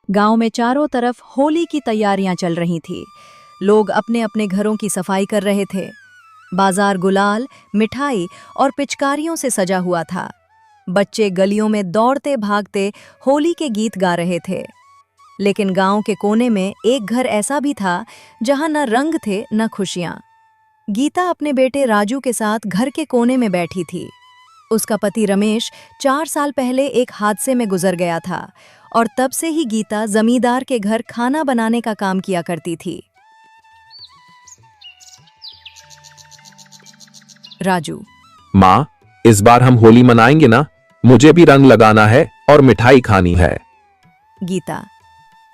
गांव में चारों तरफ होली की तैयारियां चल रही थी। लोग अपने अपने घरों की सफाई कर रहे थे। बाजार गुलाल, मिठाई और पिचकारियों से सजा हुआ था। बच्चे गलियों में दौड़ते भागते होली के गीत गा रहे थे। लेकिन गांव के कोने में एक घर ऐसा भी था जहां न रंग थे न खुशियां। गीता अपने बेटे राजू के साथ घर के कोने में बैठी थी। उसका पति रमेश 4 साल पहले एक हादसे में गुजर गया था और तब से ही गीता जमींदार के घर खाना बनाने का काम किया करती थी। राजू: माँ, इस बार हम होली मनाएंगे ना? मुझे भी रंग लगाना है और मिठाई खानी है। गीता: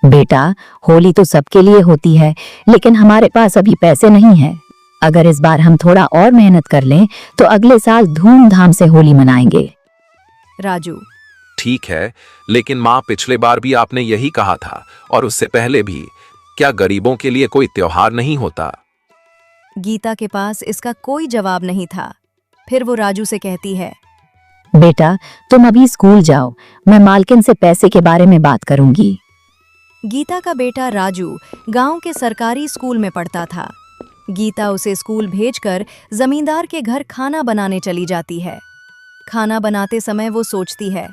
बेटा, होली तो सबके लिए होती है, लेकिन हमारे पास अभी पैसे नहीं हैं। अगर इस बार हम थोड़ा और मेहनत कर लें तो अगले साल धूमधाम से होली मनाएंगे। राजू: ठीक है, लेकिन माँ, पिछले बार भी आपने यही कहा था और उससे पहले भी। क्या गरीबों के लिए कोई त्योहार नहीं होता? गीता के पास इसका कोई जवाब नहीं था। फिर वो राजू से कहती है: बेटा, तुम अभी स्कूल जाओ, मैं मालकिन से पैसे के बारे में बात करूंगी। गीता का बेटा राजू गांव के सरकारी स्कूल में पढ़ता था। गीता उसे स्कूल भेजकर जमींदार के घर खाना बनाने चली जाती है। खाना बनाते समय वो सोचती है,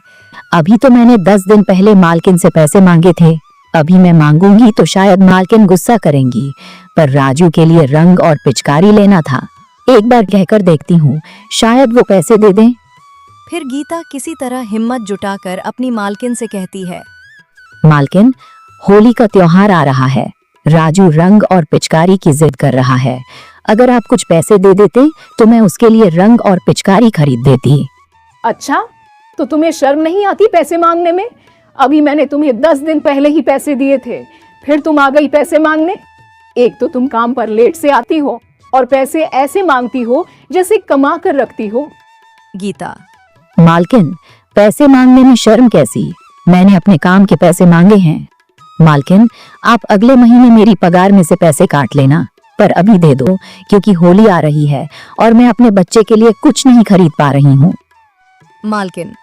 अभी तो मैंने 10 दिन पहले मालकिन से पैसे मांगे थे। अभी मैं मांगूंगी तो शायद मालकिन गुस्सा करेंगी, पर राजू के लिए रंग और पिचकारी लेना था। एक बार कहकर देखती हूँ, शायद वो पैसे दे दें। फिर गीता किसी तरह हिम्मत जुटाकर अपनी मालकिन से कहती है: मालकिन, होली का त्योहार आ रहा है। राजू रंग और पिचकारी की जिद कर रहा है। अगर आप कुछ पैसे दे देते तो मैं उसके लिए रंग और पिचकारी खरीद देती। अच्छा, तो तुम्हें शर्म नहीं आती पैसे मांगने में? अभी मैंने तुम्हें 10 दिन पहले ही पैसे दिए थे, फिर तुम आ गई पैसे मांगने। एक तो तुम काम पर लेट से आती हो और पैसे ऐसे मांगती हो जैसे कमा कर रखती हो। गीता: मालकिन, पैसे मांगने में शर्म कैसी? मैंने अपने काम के पैसे मांगे हैं। मालकिन, आप अगले महीने मेरी पगार में से पैसे काट लेना, पर अभी दे दो, क्योंकि होली आ रही है और मैं अपने बच्चे के लिए कुछ नहीं खरीद पा रही हूँ। मालकिन: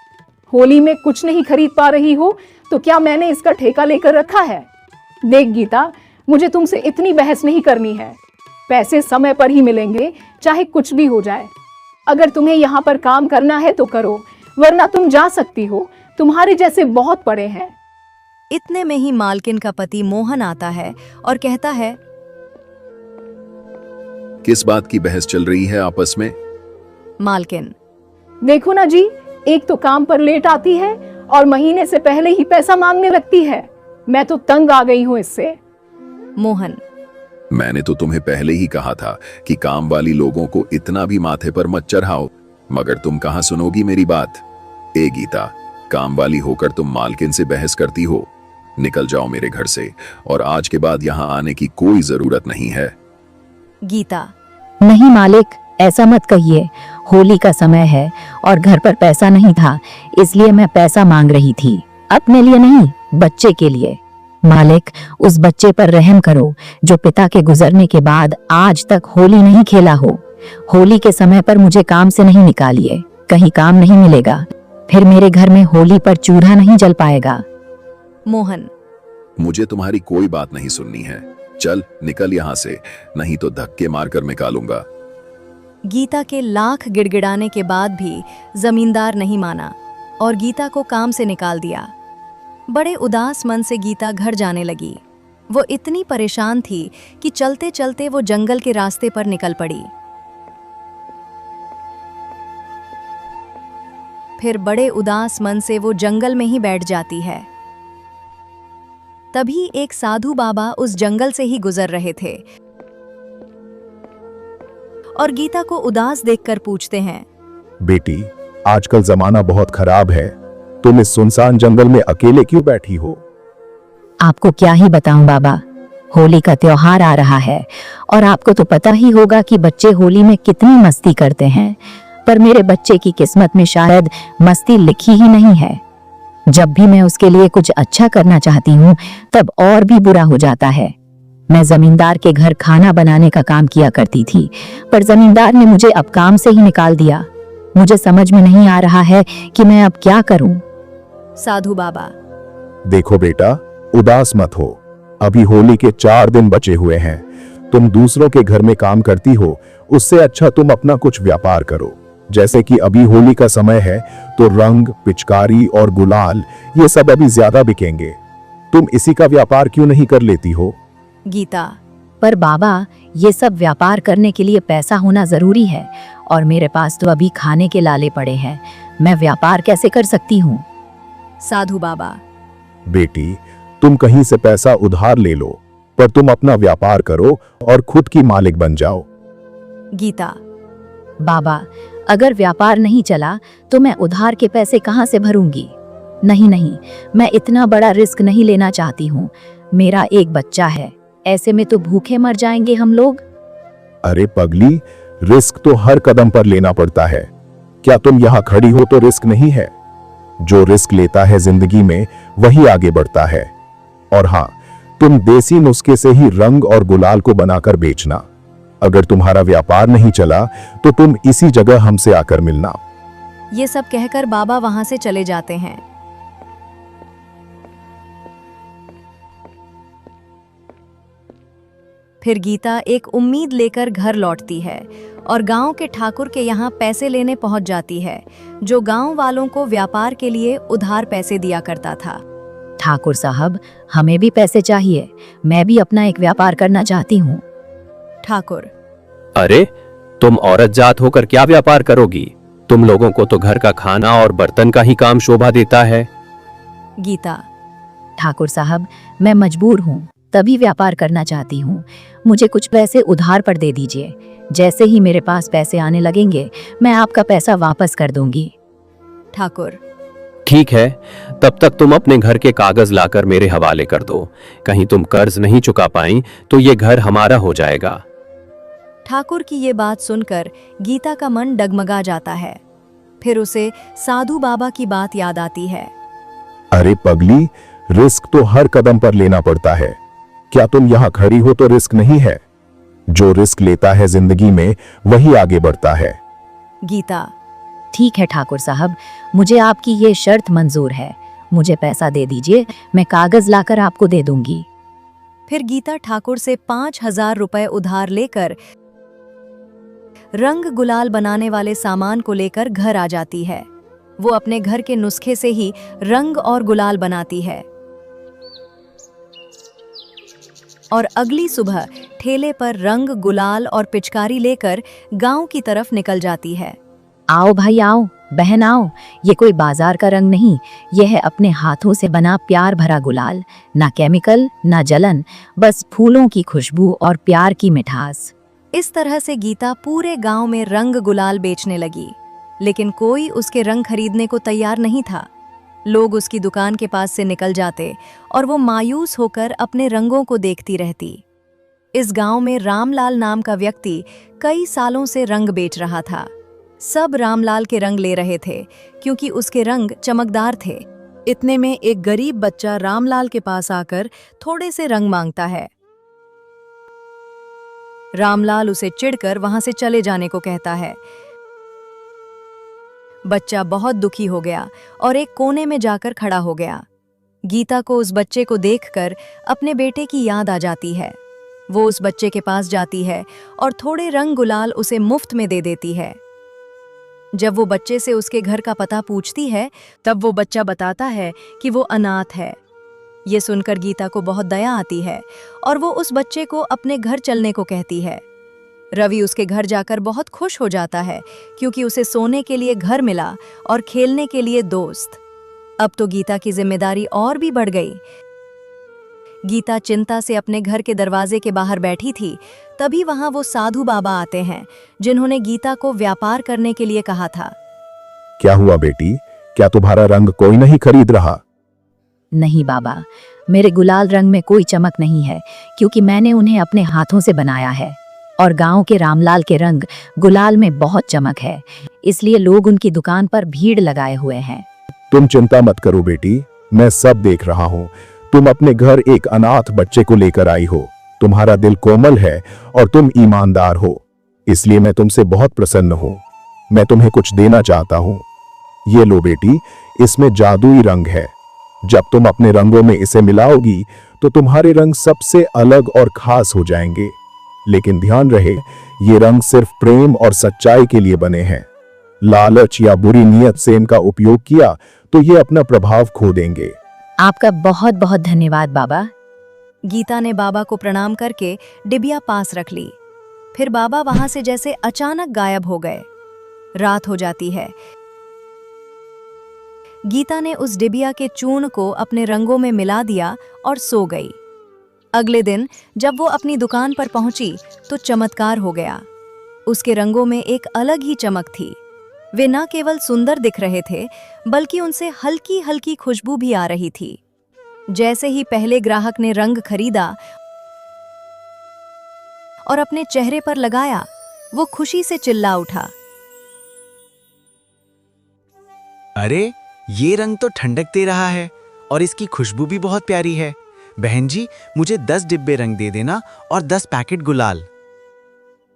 होली में कुछ नहीं खरीद पा रही हो तो क्या मैंने इसका ठेका लेकर रखा है? देख गीता, मुझे तुमसे इतनी बहस नहीं करनी है। पैसे समय पर ही मिलेंगे, चाहे कुछ भी हो जाए। अगर तुम्हें यहाँ पर काम करना है तो करो, वरना तुम जा सकती हो। तुम्हारे जैसे बहुत पड़े हैं। इतने में ही मालकिन का पति मोहन आता है और कहता है: किस बात की बहस चल रही है आपस में? मालकिन: देखो ना जी, एक तो काम पर लेट आती है और महीने से पहले ही पैसा मांगने लगती है। मैं तो तंग आ गई हूँ इससे। मोहन: मैंने तो तुम्हें पहले ही कहा था कि काम वाली लोगों को इतना भी माथे पर मत चढ़ाओ, मगर तुम कहाँ सुनोगी मेरी बात? ए गीता, काम वाली होकर तुम मालकिन से बहस करती हो। निकल जाओ मेरे घर से, और आज के बाद यहाँ आने की कोई जरूरत नहीं है। गीता: नहीं मालिक, ऐसा मत कहिए। होली का समय है और घर पर पैसा नहीं था, इसलिए मैं पैसा मांग रही थी। अपने लिए नहीं, बच्चे के लिए। मालिक, उस बच्चे पर रहम करो जो पिता के गुजरने के बाद आज तक होली नहीं खेला हो। होली के समय पर मुझे काम से नहीं निकालिए, कहीं काम नहीं मिलेगा, फिर मेरे घर में होली पर चूल्हा नहीं जल पाएगा। मोहन: मुझे तुम्हारी कोई बात नहीं सुननी है। चल निकल यहाँ से, नहीं तो धक्के मारकर निकालूंगा। गीता के लाख गिड़गिड़ाने के बाद भी जमींदार नहीं माना और गीता को काम से निकाल दिया। बड़े उदास मन से गीता घर जाने लगी। वो इतनी परेशान थी कि चलते चलते वो जंगल के रास्ते पर निकल पड़ी। फिर बड़े उदास मन से वो जंगल में ही बैठ जाती है। तभी एक साधु बाबा उस जंगल से ही गुजर रहे थे और गीता को उदास देखकर पूछते हैं: बेटी, आजकल जमाना बहुत खराब है, तुम इस सुनसान जंगल में अकेले क्यों बैठी हो? आपको क्या ही बताऊं बाबा, होली का त्योहार आ रहा है और आपको तो पता ही होगा कि बच्चे होली में कितनी मस्ती करते हैं, पर मेरे बच्चे की किस्मत में शायद मस्ती लिखी ही नहीं है। जब भी मैं उसके लिए कुछ अच्छा करना चाहती हूँ तब और भी बुरा हो जाता है। मैं जमींदार के घर खाना बनाने का काम किया करती थी, पर जमींदार ने मुझे अब काम से ही निकाल दिया। मुझे समझ में नहीं आ रहा है कि मैं अब क्या करूं। साधु बाबा: देखो बेटा, उदास मत हो। अभी होली के 4 दिन बचे हुए हैं। तुम दूसरों के घर में काम करती हो, उससे अच्छा तुम अपना कुछ व्यापार करो। जैसे कि अभी होली का समय है, तो रंग, पिचकारी और गुलाल ये सब अभी ज्यादा बिकेंगे। तुम इसी का व्यापार क्यों नहीं कर लेती हो? गीता। पर बाबा, ये सब व्यापार करने के लिए पैसा होना जरूरी है और मेरे पास तो अभी खाने के लाले पड़े हैं। मैं व्यापार कैसे कर सकती हूँ? साधु बाबा। बेटी, तुम कहीं से पैसा उधार ले लो, पर तुम अपना व्यापार करो और खुद की मालिक बन जाओ। गीता। बाबा, अगर व्यापार नहीं चला तो मैं उधार के पैसे कहाँ से भरूंगी? नहीं नहीं, मैं इतना बड़ा रिस्क नहीं लेना चाहती हूँ। मेरा एक बच्चा है, ऐसे में तो भूखे मर जाएंगे हम लोग। अरे पगली, रिस्क तो हर कदम पर लेना पड़ता है। क्या तुम यहाँ खड़ी हो तो रिस्क नहीं है? जो रिस्क लेता है जिंदगी में वही आगे बढ़ता है। और हाँ, तुम देसी नुस्खे से ही रंग और गुलाल को बनाकर बेचना। अगर तुम्हारा व्यापार नहीं चला तो तुम इसी जगह हमसे आकर मिलना। ये सब कहकर बाबा वहां से चले जाते हैं। फिर गीता एक उम्मीद लेकर घर लौटती है और गांव के ठाकुर के यहाँ पैसे लेने पहुंच जाती है, जो गांव वालों को व्यापार के लिए उधार पैसे दिया करता था। ठाकुर साहब, हमें भी पैसे चाहिए। मैं भी अपना एक व्यापार करना चाहती हूँ। ठाकुर। अरे, तुम औरत जात होकर क्या व्यापार करोगी? तुम लोगों को तो घर का खाना और बर्तन का ही काम शोभा देता है। गीता। ठाकुर साहब, मैं मजबूर हूँ, तभी व्यापार करना चाहती हूँ। मुझे कुछ पैसे उधार पर दे दीजिए। जैसे ही मेरे पास पैसे आने लगेंगे, मैं आपका पैसा वापस कर दूंगी। ठाकुर। ठीक है, तब तक तुम अपने घर के कागज लाकर मेरे हवाले कर दो। कहीं तुम कर्ज नहीं चुका पाई तो ये घर हमारा हो जाएगा। ठाकुर की ये बात सुनकर गीता का मन डगमगा जाता है। फिर उसे साधु बाबा की बात याद आती है। अरे पगली, रिस्क तो हर कदम पर लेना पड़ता है। क्या तुम यहाँ खड़ी हो तो रिस्क नहीं है? जो रिस्क लेता है जिंदगी में वही आगे बढ़ता है। गीता। ठीक है ठाकुर साहब, मुझे आपकी ये शर्त मंजूर है। मुझे पैसा दे दीजिए, मैं कागज लाकर आपको दे दूंगी। फिर गीता ठाकुर से 5,000 रुपए उधार लेकर रंग गुलाल बनाने वाले सामान को लेकर घर आ जाती है। वो अपने घर के नुस्खे से ही रंग और गुलाल बनाती है और अगली सुबह ठेले पर रंग, गुलाल और पिचकारी लेकर गांव की तरफ निकल जाती है। आओ भाई आओ, बहन आओ, ये कोई बाजार का रंग नहीं, यह है अपने हाथों से बना प्यार भरा गुलाल। ना केमिकल, ना जलन, बस फूलों की खुशबू और प्यार की मिठास। इस तरह से गीता पूरे गांव में रंग गुलाल बेचने लगी, लेकिन कोई उसके रंग खरीदने को तैयार नहीं था। लोग उसकी दुकान के पास से निकल जाते और वो मायूस होकर अपने रंगों को देखती रहती। इस गांव में रामलाल नाम का व्यक्ति कई सालों से रंग बेच रहा था। सब रामलाल के रंग ले रहे थे क्योंकि उसके रंग चमकदार थे। इतने में एक गरीब बच्चा रामलाल के पास आकर थोड़े से रंग मांगता है। रामलाल उसे चिढ़कर वहां से चले जाने को कहता है। बच्चा बहुत दुखी हो गया और एक कोने में जाकर खड़ा हो गया। गीता को उस बच्चे को देखकर अपने बेटे की याद आ जाती है। वो उस बच्चे के पास जाती है और थोड़े रंग गुलाल उसे मुफ्त में दे देती है। जब वो बच्चे से उसके घर का पता पूछती है, तब वो बच्चा बताता है कि वो अनाथ है। ये सुनकर गीता को बहुत दया आती है और वो उस बच्चे को अपने घर चलने को कहती है। रवि उसके घर जाकर बहुत खुश हो जाता है क्योंकि उसे सोने के लिए घर मिला और खेलने के लिए दोस्त। अब तो गीता की जिम्मेदारी और भी बढ़ गई। गीता चिंता से अपने घर के दरवाजे के बाहर बैठी थी, तभी वहां वो साधु बाबा आते हैं जिन्होंने गीता को व्यापार करने के लिए कहा था। क्या हुआ बेटी, क्या तुम्हारा रंग कोई नहीं खरीद रहा? नहीं बाबा, मेरे गुलाल रंग में कोई चमक नहीं है क्योंकि मैंने उन्हें अपने हाथों से बनाया है और गांव के रामलाल के रंग गुलाल में बहुत चमक है, इसलिए लोग उनकी दुकान पर भीड़ लगाए हुए हैं। तुम चिंता मत करो बेटी, मैं सब देख रहा हूँ। तुम अपने घर एक अनाथ बच्चे को लेकर आई हो। तुम्हारा दिल कोमल है और तुम ईमानदार हो, इसलिए मैं तुमसे बहुत प्रसन्न हूँ। मैं तुम्हें कुछ देना चाहता हूँ। ये लो बेटी, इसमें जादुई रंग है। जब तुम अपने रंगों में इसे मिलाओगी तो तुम्हारे रंग सबसे अलग और खास हो जाएंगे। लेकिन ध्यान रहे, ये रंग सिर्फ प्रेम और सच्चाई के लिए बने हैं। लालच या बुरी नीयत से इनका उपयोग किया तो ये अपना प्रभाव खो देंगे। आपका बहुत बहुत धन्यवाद बाबा। गीता ने बाबा को प्रणाम करके डिबिया पास रख ली। फिर बाबा वहां से जैसे अचानक गायब हो गए। रात हो जाती है। गीता ने उस डिबिया के चूर्ण को अपने रंगों में मिला दिया और सो गई। अगले दिन जब वो अपनी दुकान पर पहुंची तो चमत्कार हो गया। उसके रंगों में एक अलग ही चमक थी। वे न केवल सुंदर दिख रहे थे, बल्कि उनसे हल्की हल्की खुशबू भी आ रही थी। जैसे ही पहले ग्राहक ने रंग खरीदा और अपने चेहरे पर लगाया, वो खुशी से चिल्ला उठा। अरे, ये रंग तो ठंडक दे रहा है और इसकी खुशबू भी बहुत प्यारी है। बहन जी, मुझे 10 डिब्बे रंग दे देना और 10 पैकेट गुलाल।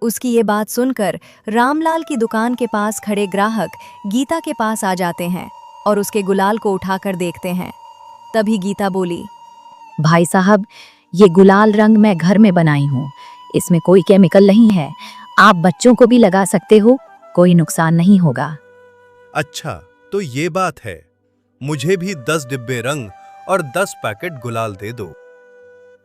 उसकी ये बात सुनकर रामलाल की दुकान के पास खड़े ग्राहक गीता के पास आ जाते हैं और उसके गुलाल को उठाकर देखते हैं। तभी गीता बोली, भाई साहब, ये गुलाल रंग मैं घर में बनाई हूँ। इसमें कोई केमिकल नहीं है। आप बच्चों को भी लगा सकते हो, कोई नुकसान नहीं होगा। अच्छा, तो ये बात है। मुझे भी 10 डिब्बे रंग और 10 पैकेट गुलाल दे दो।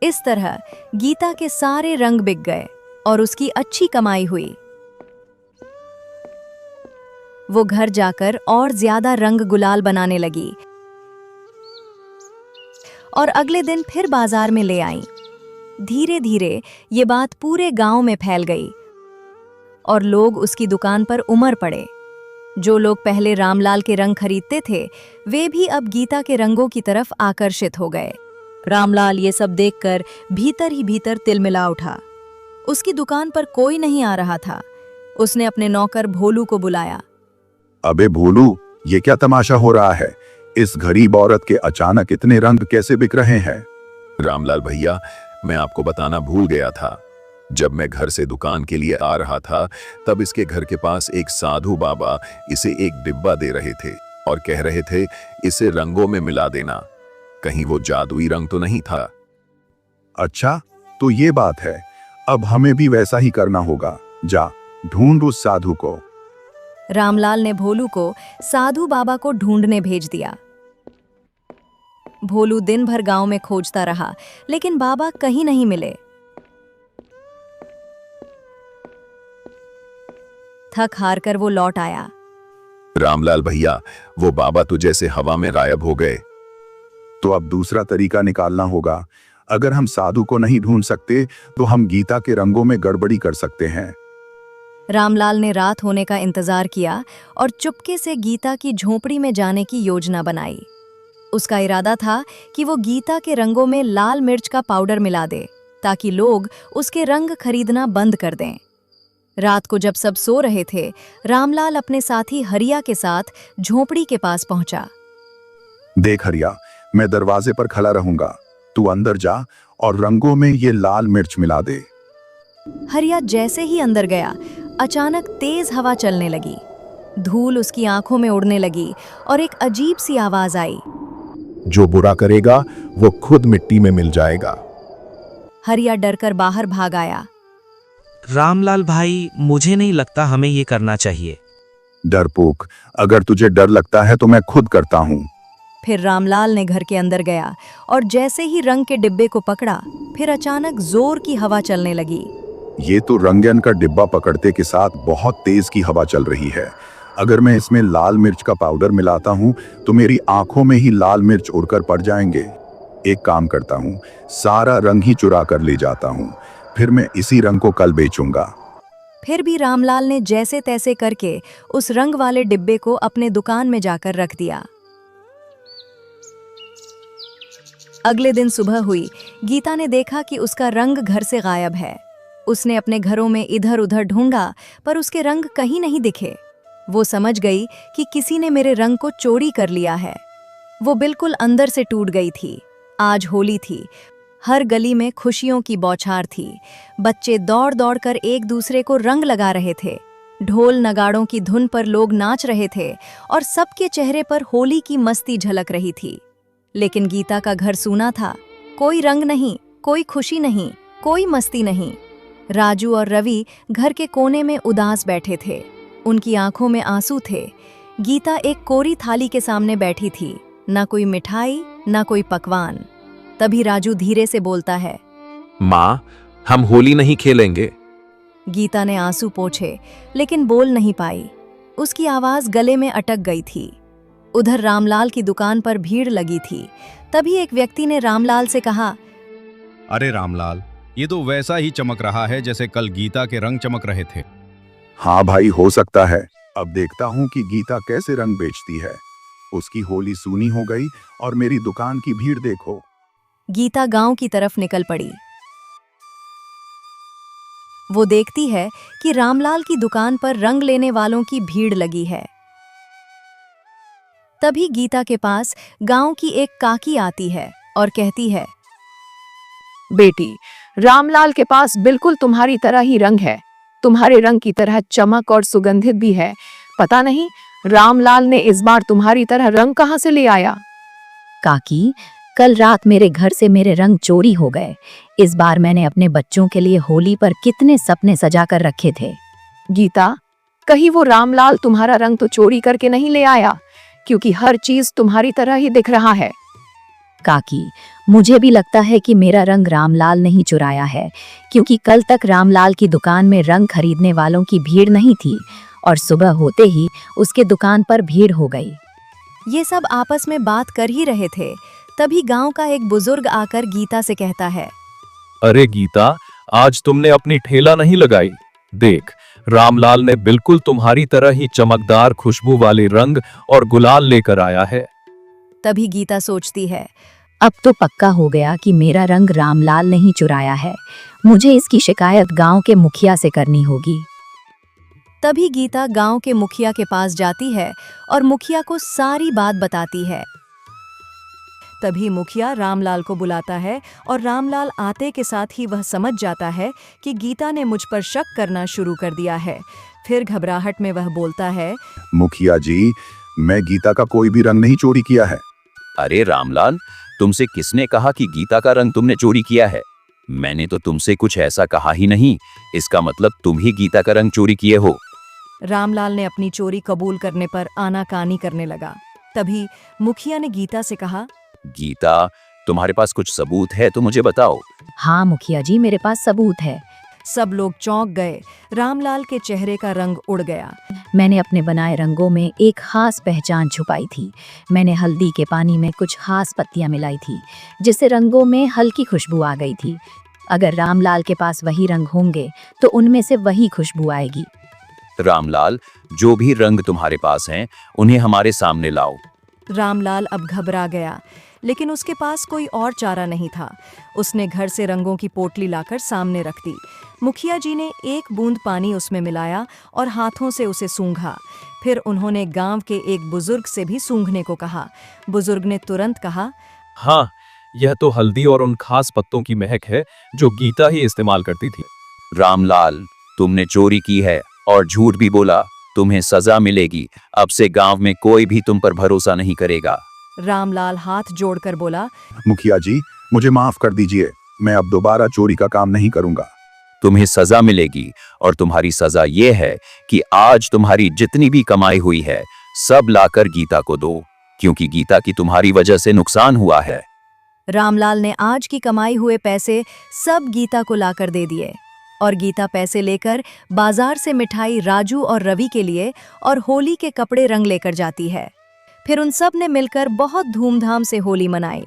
इस तरह गीता के सारे रंग बिक गए और उसकी अच्छी कमाई हुई। वो घर जाकर और ज्यादा रंग गुलाल बनाने लगी और अगले दिन फिर बाजार में ले आई। धीरे धीरे ये बात पूरे गांव में फैल गई और लोग उसकी दुकान पर उमड़ पड़े। जो लोग पहले रामलाल के रंग खरीदते थे, वे भी अब गीता के रंगों की तरफ आकर्षित हो गए। रामलाल ये सब देखकर भीतर ही भीतर तिलमिला उठा। उसकी दुकान पर कोई नहीं आ रहा था। उसने अपने नौकर भोलू को बुलाया। अबे भोलू, ये क्या तमाशा हो रहा है? इस गरीब औरत के अचानक इतने रंग कैसे बिक रहे हैं? रामलाल भैया, मैं आपको बताना भूल गया था। जब मैं घर से दुकान के लिए आ रहा था, तब इसके घर के पास एक साधु बाबा इसे एक डिब्बा दे रहे थे और कह रहे थे इसे रंगों में मिला देना। कहीं वो जादुई रंग तो नहीं था? अच्छा, तो ये बात है। अब हमें भी वैसा ही करना होगा। जा, ढूंढ उस साधु को। रामलाल ने भोलू को साधु बाबा को ढूंढने भेज दिया। भोलू दिन भर गांव में खोजता रहा, लेकिन बाबा कहीं नहीं मिले। थक हार कर वो लौट आया। रामलाल भैया, वो बाबा तो जैसे हवा में गायब हो गए। तो अब दूसरा तरीका निकालना होगा। अगर हम साधु को नहीं ढूंढ सकते तो हम गीता के रंगों में गड़बड़ी कर सकते हैं। रामलाल ने रात होने का इंतजार किया और चुपके से गीता की झोपड़ी में जाने की योजना बनाई। उसका इरादा था कि वो गीता के रंगों में लाल मिर्च का पाउडर मिला दे, ताकि लोग उसके रंग खरीदना बंद कर दें। रात को जब सब सो रहे थे, रामलाल अपने साथी हरिया के साथ झोपड़ी के पास पहुंचा। देख हरिया, मैं दरवाजे पर खड़ा रहूंगा। तू अंदर जा और रंगों में ये लाल मिर्च मिला दे। हरिया जैसे ही अंदर गया, अचानक तेज हवा चलने लगी। धूल उसकी आंखों में उड़ने लगी और एक अजीब सी आवाज आई। जो बुरा करेगा वो खुद मिट्टी में मिल जाएगा। हरिया डरकर बाहर भाग आया। रामलाल भाई, मुझे नहीं लगता हमें ये करना चाहिए। डरपोक, अगर तुझे डर लगता है तो मैं खुद करता हूँ। फिर रामलाल ने घर के अंदर गया और जैसे ही रंग के डिब्बे को पकड़ा, फिर अचानक जोर की हवा चलने लगी। ये तो रंगन का डिब्बा पकड़ते के साथ बहुत तेज की हवा चल रही है। अगर मैं इसमें लाल मिर्च का पाउडर मिलाता हूँ तो मेरी आंखों में ही लाल मिर्च उड़कर पड़ जाएंगे। एक काम करता हूँ, सारा रंग ही चुरा कर ले जाता हूँ, फिर मैं इसी रंग को कल बेचूंगा। फिर भी रामलाल ने जैसे तैसे करके उस रंग वाले डिब्बे को अपने दुकान में जाकर रख दिया। अगले दिन सुबह हुई, गीता ने देखा कि उसका रंग घर से गायब है। उसने अपने घरों में इधर उधर ढूंढा, पर उसके रंग कहीं नहीं दिखे। वो समझ गई कि किसी ने मेरे रंग को चोरी कर लिया है। वो बिल्कुल अंदर से टूट गई थी। आज होली थी। हर गली में खुशियों की बौछार थी। बच्चे दौड़ दौड़ कर एक दूसरे को रंग लगा रहे थे। ढोल नगाड़ों की धुन पर लोग नाच रहे थे और सबके चेहरे पर होली की मस्ती झलक रही थी। लेकिन गीता का घर सूना था। कोई रंग नहीं, कोई खुशी नहीं, कोई मस्ती नहीं। राजू और रवि घर के कोने में उदास बैठे थे। उनकी आंखों में आंसू थे। गीता एक कोरी थाली के सामने बैठी थी, ना कोई मिठाई, ना कोई पकवान। तभी राजू धीरे से बोलता है, माँ, हम होली नहीं खेलेंगे। गीता ने आंसू पोंछे, लेकिन बोल नहीं पाई। उसकी आवाज गले में अटक गई थी। उधर रामलाल की दुकान पर भीड़ लगी थी। तभी एक व्यक्ति ने रामलाल से कहा, अरे रामलाल, ये तो वैसा ही चमक रहा है जैसे कल गीता के रंग चमक रहे थे। हाँ भाई, हो सकता है। अब देखता हूँ कि गीता कैसे रंग बेचती है। उसकी होली सूनी हो गई और मेरी दुकान की भीड़ देखो। गीता गांव की तरफ निकल पड़ी। वो देखती है कि रामलाल की दुकान पर रंग लेने वालों की भीड़ लगी है। तभी गीता के पास गांव की एक काकी आती है और कहती है, बेटी, रामलाल के पास बिल्कुल तुम्हारी तरह ही रंग है। तुम्हारे रंग की तरह चमक और सुगंधित भी है। पता नहीं रामलाल ने इस बार तुम्हारी तरह रंग कहाँ से ले आया। काकी, कल रात मेरे घर से मेरे रंग चोरी हो गए। इस बार मैंने अपने बच्चों के लिए होली पर कितने सपने सजा कर रखे थे। गीता, कहीं वो रामलाल तुम्हारा रंग तो चोरी करके नहीं ले आया, क्योंकि हर चीज तुम्हारी तरह ही दिख रहा है। काकी, मुझे भी लगता है कि मेरा रंग रामलाल नहीं चुराया है, क्योंकि कल तक रामलाल की दुकान में रंग खरीदने वालों की भीड़ नहीं थी और सुबह होते ही उसके दुकान पर भीड़ हो गई। ये सब आपस में बात कर ही रहे थे। तभी गांव का एक बुजुर्ग आकर गीता से कहता है, अरे गीता, आज तुमने अपनी ठेला नहीं लगाई। देख, रामलाल ने बिल्कुल तुम्हारी तरह ही चमकदार खुशबू वाले रंग और गुलाल लेकर आया है। तभी गीता सोचती है, अब तो पक्का हो गया कि मेरा रंग रामलाल नहीं चुराया है। मुझे इसकी शिकायत गांव के मुखिया से करनी होगी। तभी गीता गांव के मुखिया के पास जाती है और मुखिया को सारी बात बताती है। तभी मुखिया रामलाल को बुलाता है और रामलाल आते के साथ ही वह समझ जाता है कि गीता ने मुझ पर शक करना शुरू कर दिया है। फिर घबराहट में वह बोलता है, मुखिया जी, मैं गीता का कोई भी रंग नहीं चोरी किया है। अरे रामलाल, तुमसे किसने कहा कि गीता का रंग तुमने चोरी किया है? मैंने तो तुमसे कुछ ऐसा कहा ही नहीं। इसका मतलब तुम ही गीता का रंग चोरी किए हो। रामलाल ने अपनी चोरी कबूल करने पर आनाकानी करने लगा। तभी मुखिया ने गीता से कहा, गीता, तुम्हारे पास कुछ सबूत है तो मुझे बताओ। हाँ मुखिया जी, मेरे पास सबूत है। सब लोग चौंक गए। रामलाल के चेहरे का रंग उड़ गया। मैंने अपने बनाए रंगों में एक खास पहचान छुपाई थी। मैंने हल्दी के पानी में कुछ खास पत्तियां मिलाई थी, जिससे रंगों में हल्की खुशबू आ गई थी। अगर रामलाल के पास वही रंग होंगे तो उनमें से वही खुशबू आएगी। रामलाल, जो भी रंग तुम्हारे पास हैं, उन्हें हमारे सामने लाओ। रामलाल अब घबरा गया, लेकिन उसके पास कोई और चारा नहीं था। उसने घर से रंगों की पोटली लाकर सामने रख दी। मुखिया जी ने एक बूंद पानी उसमें मिलाया और हाथों से उसे सूंघा। फिर उन्होंने गांव के एक बुजुर्ग से भी सूंघने को कहा। बुजुर्ग ने तुरंत कहा, हाँ, यह तो हल्दी और उन खास पत्तों की महक है जो गीता ही इस्तेमाल करती थी। रामलाल, तुमने चोरी की है और झूठ भी बोला। तुम्हें सजा मिलेगी। अब से गांव में कोई भी तुम पर भरोसा नहीं करेगा। रामलाल हाथ जोड़कर बोला, मुखिया जी, मुझे माफ कर दीजिए। मैं अब दोबारा चोरी का काम नहीं करूंगा। तुम्हें सजा मिलेगी और तुम्हारी सजा ये है कि आज तुम्हारी जितनी भी कमाई हुई है सब लाकर गीता को दो, क्योंकि गीता की तुम्हारी वजह से नुकसान हुआ है। रामलाल ने आज की कमाई हुए पैसे सब गीता को लाकर दे दिए और गीता पैसे लेकर बाजार से मिठाई राजू और रवि के लिए और होली के कपड़े रंग लेकर जाती है। फिर उन सब ने मिलकर बहुत धूमधाम से होली मनाई।